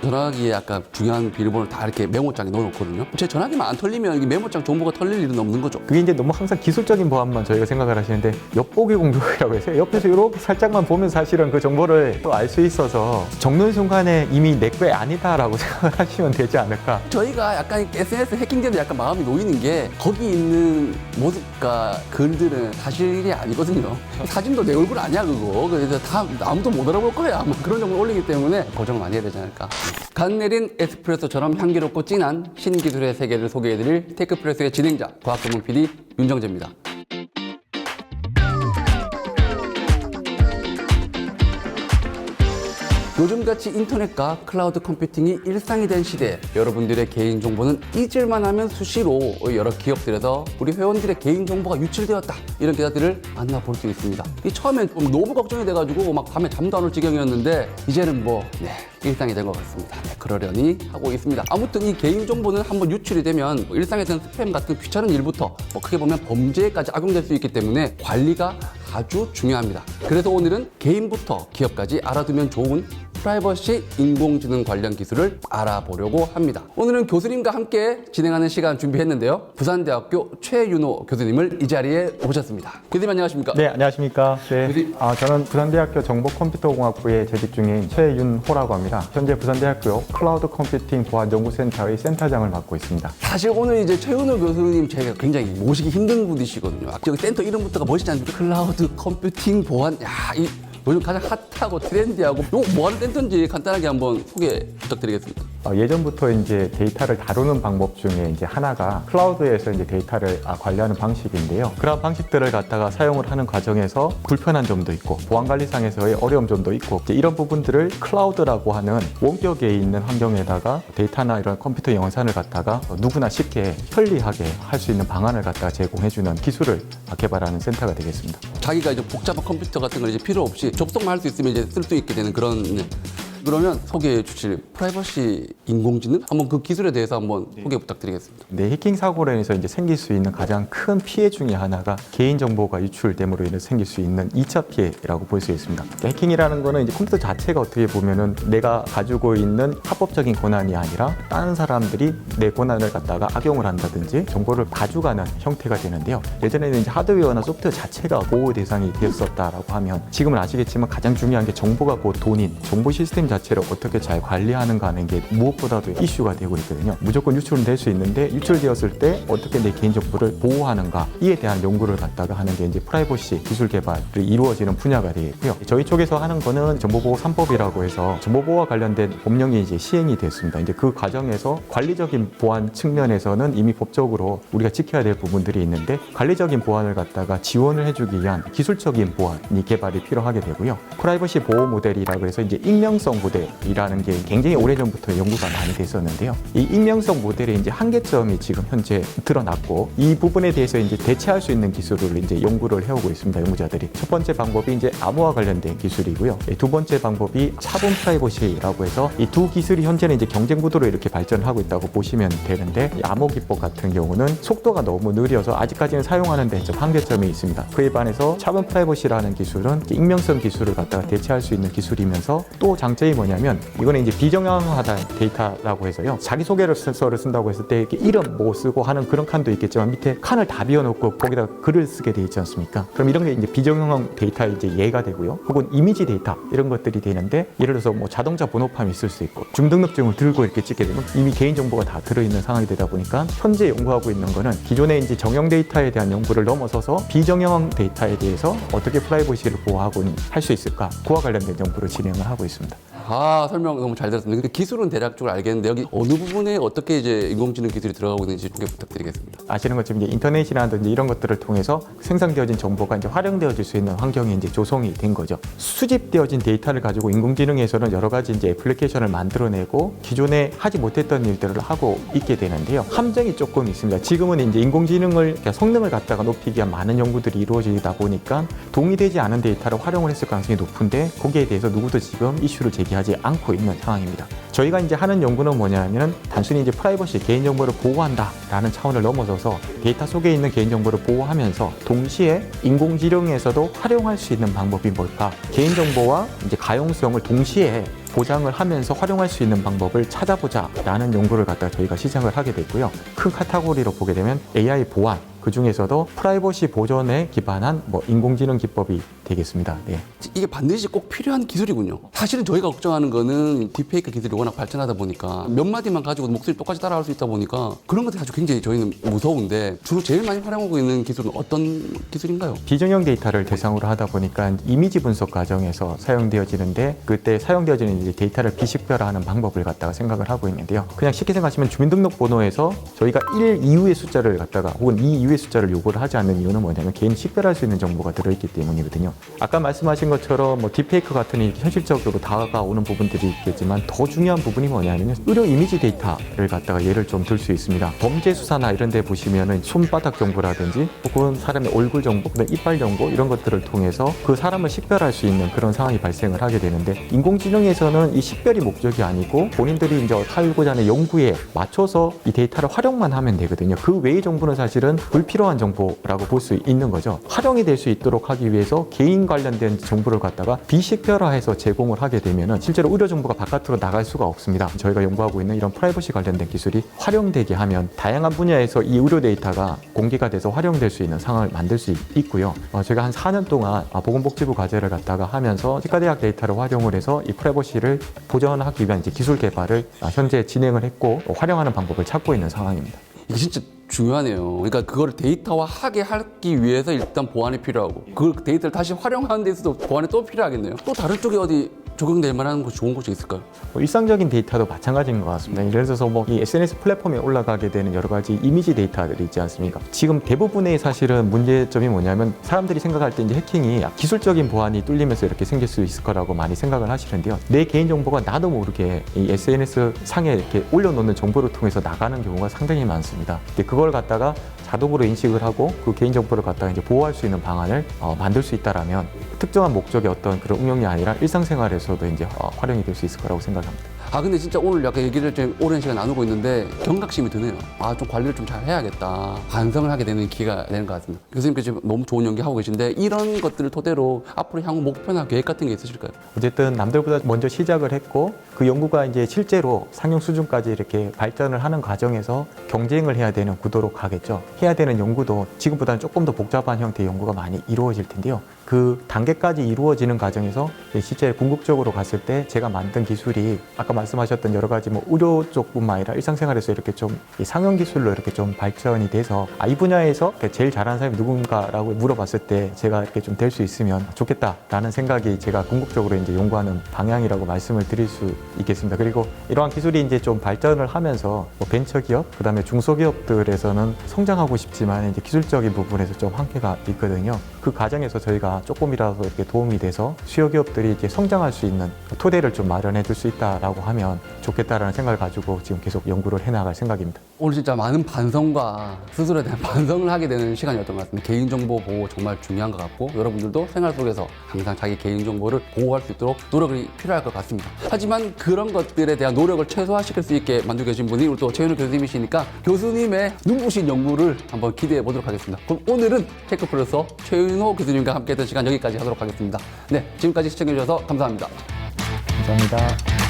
전화기에 아까 중요한 비밀번호를 다 이렇게 메모장에 넣어놓거든요. 제 전화기만 안 털리면 이 메모장 정보가 털릴 일은 없는 거죠. 그게 이제 너무 항상 기술적인 보안만 저희가 생각을 하시는데 엿보기 공격이라고 해서 옆에서 이렇게 살짝만 보면 사실은 그 정보를 또 알 수 있어서 적는 순간에 이미 내 거 아니다라고 생각을 하시면 되지 않을까. 저희가 약간 SNS 해킹되도 약간 마음이 놓이는 게 거기 있는 모습과 글들은 사실이 아니거든요. 사진도 내 얼굴 아니야 그거. 그래서 다 아무도 못 알아볼 거야. 뭐 그런 정보를 올리기 때문에 고정을 많이 해야 되지 않을까. 간 내린 에스프레소처럼 향기롭고 진한 신기술의 세계를 소개해드릴 테크프레스의 진행자 과학전문 PD 윤정재입니다. 요즘같이 인터넷과 클라우드 컴퓨팅이 일상이 된 시대에 여러분들의 개인정보는 잊을만 하면 수시로 여러 기업들에서 우리 회원들의 개인정보가 유출되었다 이런 기사들을 만나볼 수 있습니다. 처음엔 좀 너무 걱정이 돼가지고 막 밤에 잠도 안 올 지경이었는데 이제는 일상이 된 것 같습니다. 그러려니 하고 있습니다. 아무튼 이 개인정보는 한번 유출이 되면 일상에 대한 스팸 같은 귀찮은 일부터 크게 보면 범죄까지 악용될 수 있기 때문에 관리가 아주 중요합니다. 그래서 오늘은 개인부터 기업까지 알아두면 좋은 프라이버시 인공지능 관련 기술을 알아보려고 합니다. 오늘은 교수님과 함께 진행하는 시간 준비했는데요. 부산대학교 최윤호 교수님을 이 자리에 모셨습니다. 교수님 안녕하십니까? 네, 안녕하십니까. 네. 교수님. 저는 부산대학교 정보컴퓨터공학부에 재직 중인 최윤호라고 합니다. 현재 부산대학교 클라우드 컴퓨팅 보안연구센터의 센터장을 맡고 있습니다. 사실 오늘 이제 최윤호 교수님 제가 굉장히 모시기 힘든 분이시거든요. 여기 센터 이름부터가 멋있지 않습니까? 클라우드 컴퓨팅 보안, 요즘 가장 핫하고 트렌디하고 뭐 하는 센터인지 간단하게 한번 소개 부탁드리겠습니다. 예전부터 이제 데이터를 다루는 방법 중에 이제 하나가 클라우드에서 이제 데이터를 관리하는 방식인데요. 그런 방식들을 갖다가 사용을 하는 과정에서 불편한 점도 있고 보안 관리상에서의 어려운 점도 있고 이런 부분들을 클라우드라고 하는 원격에 있는 환경에다가 데이터나 이런 컴퓨터 영상을 갖다가 누구나 쉽게 편리하게 할 수 있는 방안을 갖다가 제공해주는 기술을 개발하는 센터가 되겠습니다. 자기가 이제 복잡한 컴퓨터 같은 걸 이제 필요 없이 접속만 할 수 있으면 이제 쓸 수 있게 되는 그런. 그러면 소개해 주실 프라이버시 인공지능? 한번 그 기술에 대해서 한번 소개 부탁드리겠습니다. 네, 해킹 사고로 인해서 이제 생길 수 있는 가장 큰 피해 중에 하나가 개인정보가 유출됨으로 인해서 생길 수 있는 2차 피해라고 볼 수 있습니다. 해킹이라는 거는 이제 컴퓨터 자체가 어떻게 보면은 내가 가지고 있는 합법적인 권한이 아니라 다른 사람들이 내 권한을 갖다가 악용을 한다든지 정보를 가져가는 형태가 되는데요. 예전에는 이제 하드웨어나 소프트웨어 자체가 보호 대상이 되었었다라고 하면 지금은 아시겠지만 가장 중요한 게 정보가 곧 돈인 정보 시스템 자체를 어떻게 잘 관리하는가 하는 게 무엇보다도 이슈가 되고 있거든요. 무조건 유출은 될 수 있는데 유출되었을 때 어떻게 내 개인정보를 보호하는가 이에 대한 연구를 갖다가 하는 게 이제 프라이버시 기술 개발이 이루어지는 분야가 되겠고요. 저희 쪽에서 하는 거는 정보보호 3법이라고 해서 정보보호와 관련된 법령이 이제 시행이 됐습니다. 이제 그 과정에서 관리적인 보안 측면에서는 이미 법적으로 우리가 지켜야 될 부분들이 있는데 관리적인 보안을 갖다가 지원을 해주기 위한 기술적인 보안이 개발이 필요하게 되고요. 프라이버시 보호 모델이라고 해서 이제 익명성 모델이라는 게 굉장히 오래전부터 연구가 많이 됐었는데요. 이 익명성 모델의 이제 한계점이 지금 현재 드러났고 이 부분에 대해서 이제 대체할 수 있는 기술을 이제 연구를 해오고 있습니다. 연구자들이. 첫 번째 방법이 이제 암호화 관련된 기술이고요. 두 번째 방법이 차분 프라이버시라고 해서 이 두 기술이 현재는 이제 경쟁 구도로 이렇게 발전하고 있다고 보시면 되는데 이 암호 기법 같은 경우는 속도가 너무 느려서 아직까지는 사용하는 데 좀 한계점이 있습니다. 그에 반해서 차분 프라이버시라는 기술은 익명성 기술을 갖다가 대체할 수 있는 기술이면서 또 장점이 뭐냐면 이거는 이제 비정형화된 데이터라고 해서요. 자기소개서를 쓴다고 했을 때 이렇게 이름 뭐 쓰고 하는 그런 칸도 있겠지만 밑에 칸을 다 비워놓고 거기다가 글을 쓰게 돼 있지 않습니까? 그럼 이런 게 이제 비정형 데이터의 이제 예가 되고요. 혹은 이미지 데이터 이런 것들이 되는데 예를 들어서 뭐 자동차 번호판이 있을 수 있고 중등록증을 들고 이렇게 찍게 되면 이미 개인정보가 다 들어있는 상황이 되다 보니까 현재 연구하고 있는 거는 기존의 이제 정형 데이터에 대한 연구를 넘어서서 비정형 데이터에 대해서 어떻게 프라이버시를 보호하고 할 수 있을까? 그와 관련된 연구를 진행을 하고 있습니다. 설명 너무 잘 들었습니다. 근데 기술은 대략적으로 알겠는데 여기 어느 부분에 어떻게 이제 인공지능 기술이 들어가고 있는지 소개 부탁드리겠습니다. 아시는 것처럼 이제 인터넷이라든지 이런 것들을 통해서 생성되어진 정보가 이제 활용되어질 수 있는 환경이 이제 조성이 된 거죠. 수집되어진 데이터를 가지고 인공지능에서는 여러 가지 이제 애플리케이션을 만들어내고 기존에 하지 못했던 일들을 하고 있게 되는데요. 함정이 조금 있습니다. 지금은 이제 인공지능을 성능을 갖다가 높이기 위한 많은 연구들이 이루어지다 보니까 동의되지 않은 데이터를 활용을 했을 가능성이 높은데 거기에 대해서 누구도 지금 이슈를 제기하지 얘기하지 않고 있는 상황입니다. 저희가 이제 하는 연구는 뭐냐면 단순히 이제 프라이버시, 개인정보를 보호한다라는 차원을 넘어서서 데이터 속에 있는 개인정보를 보호하면서 동시에 인공지능에서도 활용할 수 있는 방법이 뭘까? 개인정보와 이제 가용성을 동시에 보장을 하면서 활용할 수 있는 방법을 찾아보자라는 연구를 갖다가 저희가 시작을 하게 됐고요. 큰 카테고리로 보게 되면 AI 보안, 그 중에서도 프라이버시 보존에 기반한 인공지능 기법이 되겠습니다. 네. 이게 반드시 꼭 필요한 기술이군요. 사실은 저희가 걱정하는 거는 딥페이크 기술이 워낙 발전하다 보니까 몇 마디만 가지고 목소리 똑같이 따라할 수 있다 보니까 그런 것들이 아주 굉장히 저희는 무서운데 주로 제일 많이 활용하고 있는 기술은 어떤 기술인가요? 비정형 데이터를 대상으로 하다 보니까 이미지 분석 과정에서 사용되어지는데 그때 사용되어지는 이제 데이터를 비식별화하는 방법을 갖다가 생각을 하고 있는데요. 그냥 쉽게 생각하시면 주민등록번호에서 저희가 1 이후의 숫자를 갖다가 혹은 2 이후의 숫자를 요구를 하지 않는 이유는 뭐냐면 개인 식별할 수 있는 정보가 들어있기 때문이거든요. 아까 말씀하신 것처럼 딥페이크 같은 이 현실적으로 다가오는 부분들이 있겠지만 더 중요한 부분이 뭐냐면 의료 이미지 데이터를 갖다가 예를 좀 들 수 있습니다. 범죄 수사나 이런 데 보시면은 손바닥 정보라든지 혹은 사람의 얼굴 정보, 그다음 이빨 정보 이런 것들을 통해서 그 사람을 식별할 수 있는 그런 상황이 발생을 하게 되는데 인공지능에서는 이 식별이 목적이 아니고 본인들이 이제 하고자 하는 연구에 맞춰서 이 데이터를 활용만 하면 되거든요. 그 외의 정보는 사실은 불필요한 정보라고 볼 수 있는 거죠. 활용이 될 수 있도록 하기 위해서 개인 관련된 정보를 갖다가 비식별화해서 제공을 하게 되면은 실제로 의료 정보가 바깥으로 나갈 수가 없습니다. 저희가 연구하고 있는 이런 프라이버시 관련된 기술이 활용되게 하면 다양한 분야에서 이 의료 데이터가 공개가 돼서 활용될 수 있는 상황을 만들 수 있고요. 제가 한 4년 동안 보건복지부 과제를 갖다가 하면서 치과대학 데이터를 활용을 해서 이 프라이버시를 보존하기 위한 이제 기술 개발을 현재 진행을 했고 활용하는 방법을 찾고 있는 상황입니다. 이게 진짜 중요하네요. 그러니까 그걸 데이터화하게 하기 위해서 일단 보안이 필요하고 그 데이터를 다시 활용하는 데서도 보안이 또 필요하겠네요. 또 다른 쪽에 어디 적용될 만한 좋은 곳이 있을까요? 일상적인 데이터도 마찬가지인 것 같습니다. 예를 들어서 이 SNS 플랫폼에 올라가게 되는 여러 가지 이미지 데이터들이 있지 않습니까? 지금 대부분의 사실은 문제점이 뭐냐면 사람들이 생각할 때 이제 해킹이 기술적인 보안이 뚫리면서 이렇게 생길 수 있을 거라고 많이 생각을 하시는데요. 내 개인정보가 나도 모르게 이 SNS 상에 이렇게 올려놓는 정보를 통해서 나가는 경우가 상당히 많습니다. 근데 그걸 갖다가 자동으로 인식을 하고 그 개인정보를 갖다가 이제 보호할 수 있는 방안을 만들 수 있다라면 특정한 목적의 어떤 그런 응용이 아니라 일상생활에서도 이제 활용이 될 수 있을 거라고 생각합니다. 근데 진짜 오늘 약간 얘기를 좀 오랜 시간 나누고 있는데 경각심이 드네요. 좀 관리를 좀 잘 해야겠다. 반성을 하게 되는 기회가 되는 것 같습니다. 교수님께서 지금 너무 좋은 연기하고 계신데 이런 것들을 토대로 앞으로 향후 목표나 계획 같은 게 있으실까요? 어쨌든 남들보다 먼저 시작을 했고 그 연구가 이제 실제로 상용 수준까지 이렇게 발전을 하는 과정에서 경쟁을 해야 되는 구도로 가겠죠. 해야 되는 연구도 지금보다는 조금 더 복잡한 형태의 연구가 많이 이루어질 텐데요. 그 단계까지 이루어지는 과정에서 실제 궁극적으로 갔을 때 제가 만든 기술이 아까 말씀하셨던 여러 가지 의료 쪽뿐만 아니라 일상생활에서 이렇게 좀 상용 기술로 이렇게 좀 발전이 돼서 이 분야에서 제일 잘하는 사람이 누군가라고 물어봤을 때 제가 이렇게 좀 될 수 있으면 좋겠다라는 생각이 제가 궁극적으로 이제 연구하는 방향이라고 말씀을 드릴 수 있겠습니다. 그리고 이러한 기술이 이제 좀 발전을 하면서 벤처기업, 그다음에 중소기업들에서는 성장하고 싶지만 이제 기술적인 부분에서 좀 한계가 있거든요. 그 과정에서 저희가 조금이라도 이렇게 도움이 돼서 수요 기업들이 이제 성장할 수 있는 토대를 좀 마련해 줄 수 있다라고 하면 좋겠다라는 생각을 가지고 지금 계속 연구를 해나갈 생각입니다. 오늘 진짜 많은 반성과 스스로에 대한 반성을 하게 되는 시간이었던 것 같습니다. 개인정보 보호 정말 중요한 것 같고 여러분들도 생활 속에서 항상 자기 개인정보를 보호할 수 있도록 노력이 필요할 것 같습니다. 하지만 그런 것들에 대한 노력을 최소화시킬 수 있게 만들고 계신 분이 우리 또 최윤호 교수님이시니까 교수님의 눈부신 연구를 한번 기대해 보도록 하겠습니다. 그럼 오늘은 테크플러스 최윤호 교수님과 함께 했던 시간 여기까지 하도록 하겠습니다. 네, 지금까지 시청해 주셔서 감사합니다. 감사합니다.